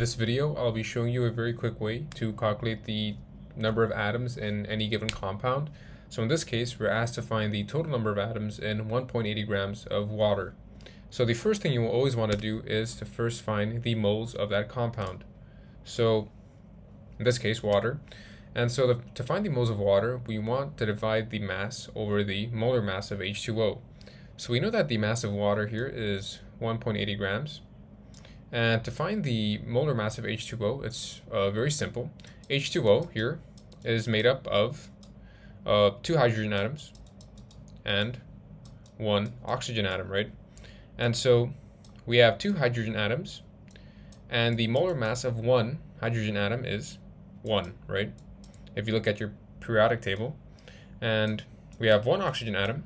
This video, I'll be showing you a very quick way to calculate the number of atoms in any given compound. So in this case, we're asked to find the total number of atoms in 1.80 grams of water. So the first thing you will always want to do is to first find the moles of that compound. So in this case, water. And so to find the moles of water, we want to divide the mass over the molar mass of H2O. So we know that the mass of water here is 1.80 grams. And to find the molar mass of H2O, it's very simple. H2O here is made up of 2 hydrogen atoms and 1 oxygen atom, right? And so we have 2 hydrogen atoms, and the molar mass of 1 hydrogen atom is 1, right? If you look at your periodic table, and we have 1 oxygen atom,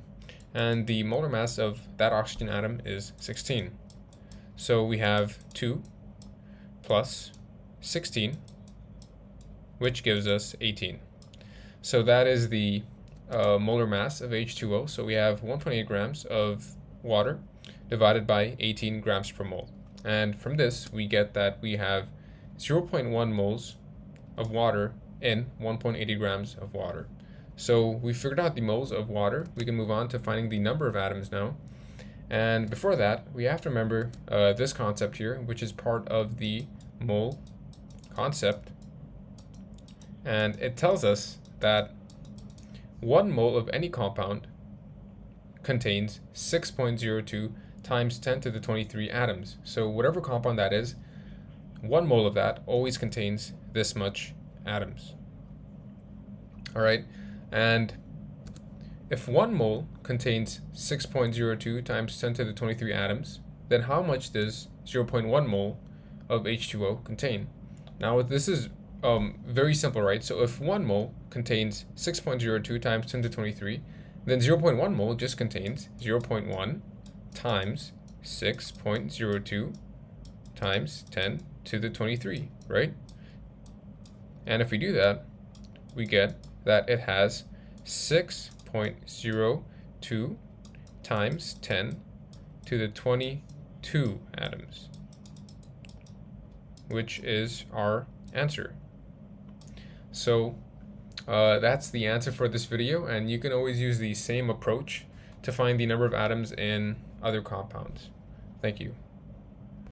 and the molar mass of that oxygen atom is 16. So we have 2 plus 16, which gives us 18. So that is the molar mass of H2O. So we have 1.8 grams of water divided by 18 grams per mole. And from this, we get that we have 0.1 moles of water in 1.80 grams of water. So we figured out the moles of water. We can move on to finding the number of atoms now. And before that, we have to remember this concept here, which is part of the mole concept. And it tells us that 1 mole of any compound contains 6.02 times 10 to the 23 atoms. So whatever compound that is, 1 mole of that always contains this much atoms. All right, and if 1 mole contains 6.02 times 10 to the 23 atoms, then how much does 0.1 mole of H2O contain? Now this is very simple, right? So if 1 mole contains 6.02 times 10 to the 23, then 0.1 mole just contains 0.1 times 6.02 times 10 to the 23, right? And if we do that, we get that it has 6.02 times 10 to the 22 atoms, which is our answer. So that's the answer for this video, and you can always use the same approach to find the number of atoms in other compounds. Thank you.